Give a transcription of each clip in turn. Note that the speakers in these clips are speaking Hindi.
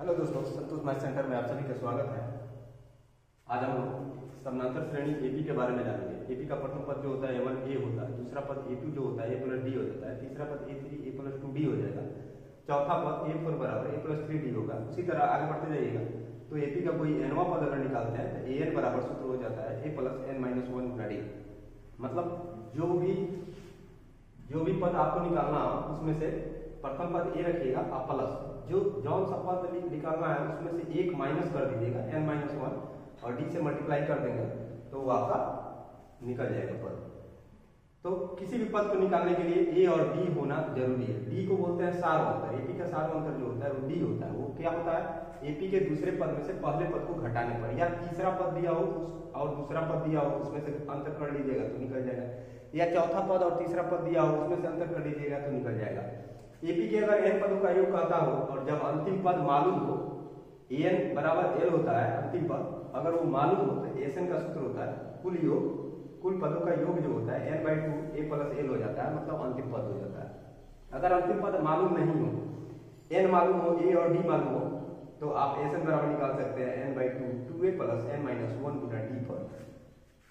हेलो दोस्तों, संतोष मैथ सेंटर में आप सभी का स्वागत है। आज हम लोग समानांतर श्रेणी एपी के बारे में जानेंगे। एपी का प्रथम पद जो होता है A1 A होता है, दूसरा पद A2 जो होता है A प्लस डी हो जाता है, तीसरा पद A3 A प्लस 2D हो जाएगा, चौथा पद A4 बराबर A प्लस 3D होगा। उसी तरह आगे बढ़ते जाइएगा तो एपी का कोई nवां पद अगर निकालते हैं तो an बराबर सूत्र हो जाता है A plus n minus 1 Guna D. मतलब जो भी पद आपको निकालना हो उसमें से प्रथम पद ए रखिएगा आप प्लस जो जौन सा पद निकालना है उसमें से एक माइनस कर दीजिएगा n माइनस 1 और डी से मल्टीप्लाई कर देंगे तो वो आपका निकल जाएगा पद। तो किसी भी पद को निकालने के लिए ए और डी होना जरूरी है। डी को बोलते हैं सार्वंतर। एपी का सार्वंतर जो होता है वो डी होता है। वो क्या होता है, एपी के दूसरे पद में से पहले पद को घटाने पर, या तीसरा पद दिया हो और दूसरा पद दिया हो उसमें से अंतर कर लीजिएगा तो निकल जाएगा, या चौथा पद और तीसरा पद दिया हो उसमें से अंतर कर लीजिएगा तो निकल जाएगा। एपी के अगर n पदों का योग कहता हो और जब अंतिम पद मालूम हो, an बराबर l होता है अंतिम पद, अगर वो मालूम हो तो एसएन का सूत्र होता है कुल पदों का योग जो होता है n/2 a प्लस l हो जाता है, मतलब अंतिम पद हो जाता है। अगर अंतिम पद मालूम नहीं हो, n मालूम हो, a और d मालूम हो, तो आप एसएन बराबर निकाल सकते हैं n/2 2a plus n minus 1 गुना d पर।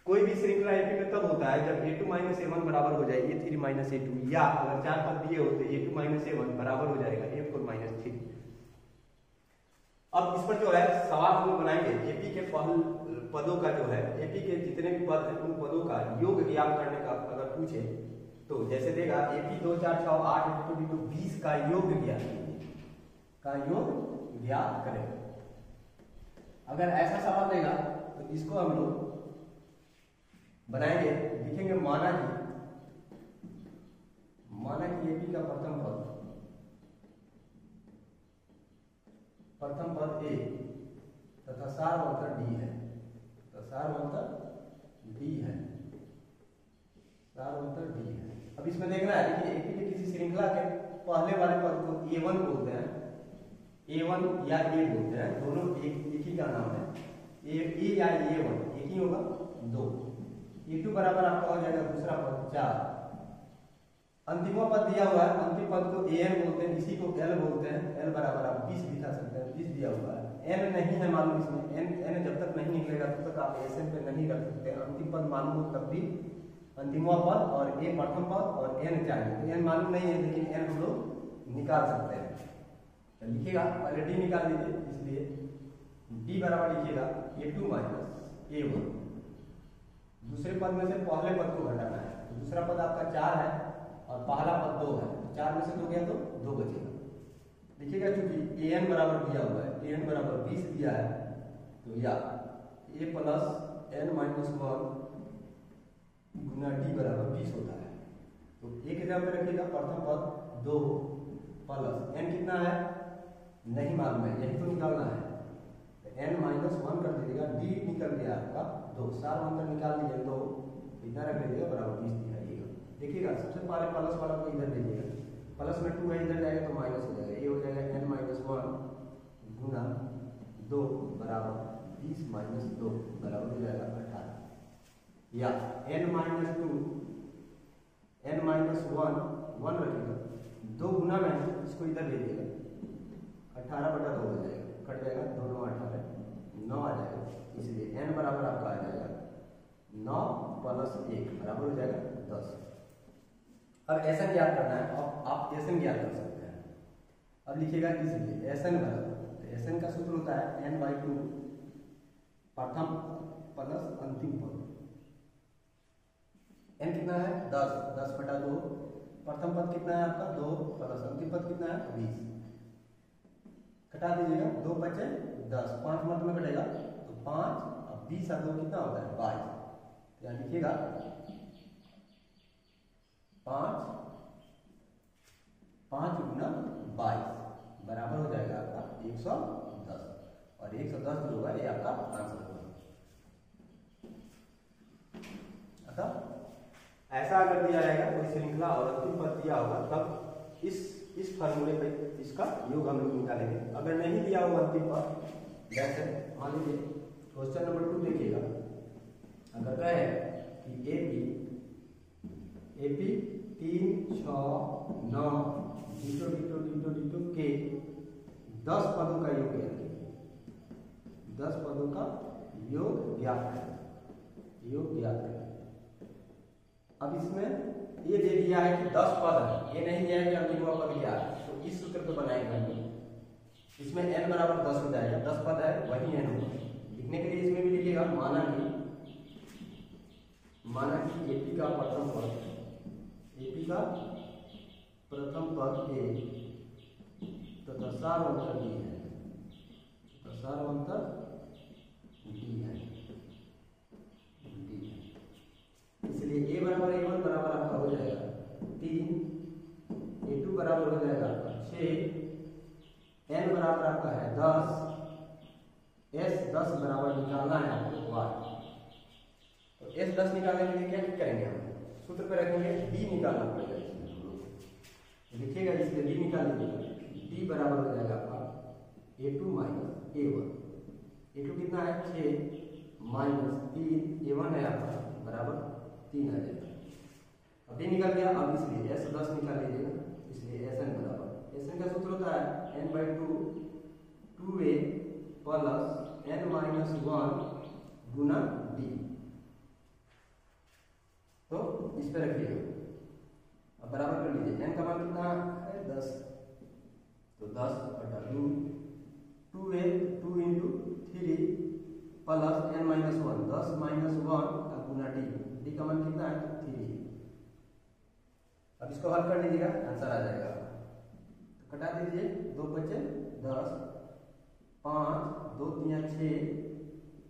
कोई भी श्रृंखला एपी में तब होता है जब a2 माइनस a1 बराबर हो जाए a3 माइनस a2, या अगर चार पद दिए हो तो a2 माइनस a1 बराबर हो जाएगा a4 माइनस 3। अब इस पर जो है सवाल हम लोग बनाएंगे। एपी के पदों का जो है, एपी के जितने भी पद हैं उन पदों का योग ज्ञात करने का अगर पूछे तो जैसे देगा एपी 2 4 6 8 20 का योग ज्ञात करें। अगर ऐसा सवाल देगा तो इसको हम लोग बनाएंगे, लिखेंगे माना कि एपी का प्रथम पद ए तथा सार्वंतर डी है, तो सार्वंतर डी है। अब इसमें देखना है, देखिए एपी के किसी श्रृंखला के पहले वाले पद को A1 बोलते हैं, A1 या A बोलते हैं, दोनों एक ही का नाम है। ए या A1 एक ही होगा, दो। A2 बराबर आपका हो जाएगा दूसरा पद 4। अंतिम पद दिया हुआ है, अंतिम पद को an बोलते हैं, इसी को l बोलते हैं। l बराबर आप 20 दिखा सकते हैं, 20 दिया हुआ है। n नहीं है मालूम, इसमें n जब तक नहीं निकलेगा तब तक आप एसएन पे नहीं रख सकते। अंतिम पद मालूम हो तब भी अंतिम पद और a प्रथम पद और n चाहिए। तो n मालूम नहीं है लेकिन n हम लोग निकाल सकते हैं। तो लिखिएगा, पहले d निकाल लीजिए, इसलिए d बराबर लिखिएगा a2 माइनस a1। दूसरे पद में से पहले पद को घटाना है, तो दूसरा पद आपका 4 है और पहला पद 2 है, तो 4 में से 2 गया तो 2 बचेगा। देखिएगा चूंकि an बराबर दिया हुआ है, an बराबर 20 दिया है, तो या a plus n minus 1 Guna d बराबर 20 होता है। तो एक जगह पे रखिएगा, प्रथम पद 2 प्लस n कितना है नहीं मालूम है, यही तो निकालना है, तो n माइनस 1 कर दीजिएगा, d निकल गया आपका 2, सार्वंतर निकाल लीजिए, 2 इधर रख लीजिएगा बराबर 20 दिखाइएगा। देखिएगा सबसे पहले प्लस वाला को इधर लीजिएगा, प्लस में 2 है इधर जाएगा तो माइनस हो जाएगा, ये हो जाएगा n माइनस 1 गुना 2 बराबर 20 माइनस 2 बराबर हो जाएगा 18, या n माइनस 2 n माइनस 1 रखिएगा, 2 गुना में इसको इधर ले लीजिएगा, 18/2 हो जाएगा, कट जाएगा, 2 9 18 9 आ जाएगा, इसलिए n बराबर आपका आ जाएगा 9 प्लस 1 बराबर हो जाएगा 10। अब एसएन ज्ञात करना है, अब आप एसएन ज्ञात कर सकते हैं। अब लिखिएगा इसलिए एसएन बराबर, तो एसएन का सूत्र होता है n/2 प्रथम प्लस अंतिम पद। n कितना है 10, 10/2, प्रथम पद कितना है आपका 2 प्लस अंतिम पद कितना है 20, कटा दीजिएगा, 2 बचे 10, 5 मत में कटेगा तो 5 और 20 और 2 कितना होता है 22। यहाँ लिखिएगा 5 गुना 22 बराबर हो जाएगा आपका 110, और 110 जो होगा ये आपका आंसर होगा। अतः ऐसा अगर दिया जाएगा कोई श्रृंखला और अंतिम पद दिया होगा तब इस फार्मूले पे इसका योग हम लोग निकालेंगे। अगर नहीं दिया हुआ अंतिम पद, जैसे मान लीजिए क्वेश्चन नंबर 2 देखिएगा, अगर कहे कि एपी 3 6 9 डिटो के 10 पदों का योग ज्ञात कीजिए। 10 पदों का योग ज्ञात करें, योग ज्ञात करें। अब इसमें ये दे दिया है कि 10 पद है, ये नहीं दिया है कि अंतिम पद क्या है, तो इस सूत्र को बनाएंगे हम। इसमें n बराबर 10 हो जाएगा, 10 पद है वही n होगा। लिखने के लिए इसमें भी लिखिएगा माना कि एपी का प्रथम पद, एपी का प्रथम पद ए तथा सार्वंतर डी है, सार्वंतर डी है, इसलिए ए बराबर a1 बराबर आपका हो जाएगा 3, a2 बराबर हो जाएगा आपका 6, n बराबर आपका है 10, s 10 बराबर निकालना है आपको y। तो s 10 निकालने के लिए क्या करेंगे हम, सूत्र पे रखेंगे d निकालना पड़ेगा इसमें हम लोग, लिखिएगा इसलिए d निकाल लीजिएगा। d बराबर हो जाएगा आपका a2 माइनस a1, a2 कितना है 6 माइनस 3, a1 है आपका बराबर 3 आ जाएगा। अब d निकल गया, अब इसलिए s 10 निकाल लीजिएगा, इसलिए sn बराबर, sn का सूत्र होता है n/2 2a plus n minus 1 गुना d। तो इस पे रखिएगा, अब बराबर कर लीजिए, n का मान कितना है 10, तो 10 बटा 2, 2a 2 into 3 plus n minus 1, 10 minus 1 गुना d, d का मान कितना है 3। अब इसको हल कर लीजिएगा, आंसर आ जाएगा। तो कटा दीजिए, 2 बचे 10, 5 2 3 6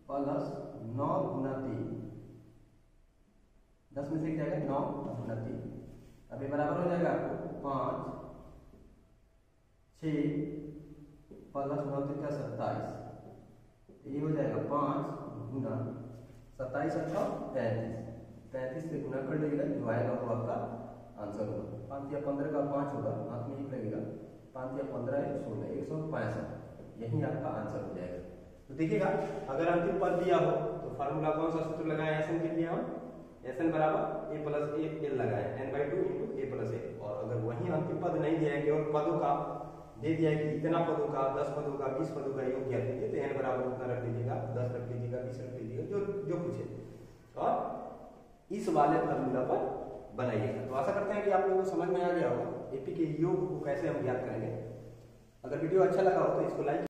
प्लस 9 गुना 3, 10 में से क्या जाएगा 9 गुना 3। अब ये बराबर हो जाएगा आपको 5 6 प्लस 9 3 का 27, ये हो जाएगा 5 गुना 27 अट्ठा 35 से गुना कर लीजिएगा, जो आएगा वो आपका आंसर होगा। 5 या 15 का 5 होगा, हाथ में 1 लगेगा, 5 या 15 16 165, यही आपका आंसर हो जाएगा। तो देखिएगा, अगर अंतिम पद दिया हो तो फार्मूला कौन सा सूत्र लगाए एसएन के लिए, हम एसएन बराबर a प्लस ए एल लगाए n/2 इंटू a प्लस ए। और अगर वही अंतिम पद नहीं दिया है, केवल पदों का दे दिया है कि इतना पदों का 10 पदों का 20 पदों का योग ज्ञात कीजिए, तो n बराबर उतना रख लीजिएगा, 10 रख लीजिएगा, 20 रख लीजिएगा, जो कुछ है, और इस वाले फार्मूला पर बनाइएगा। तो आशा करते हैं कि आप लोगों को समझ में आ गया होगा एपी के योग को कैसे हम ज्ञात करेंगे। अगर वीडियो अच्छा लगा हो तो इसको लाइक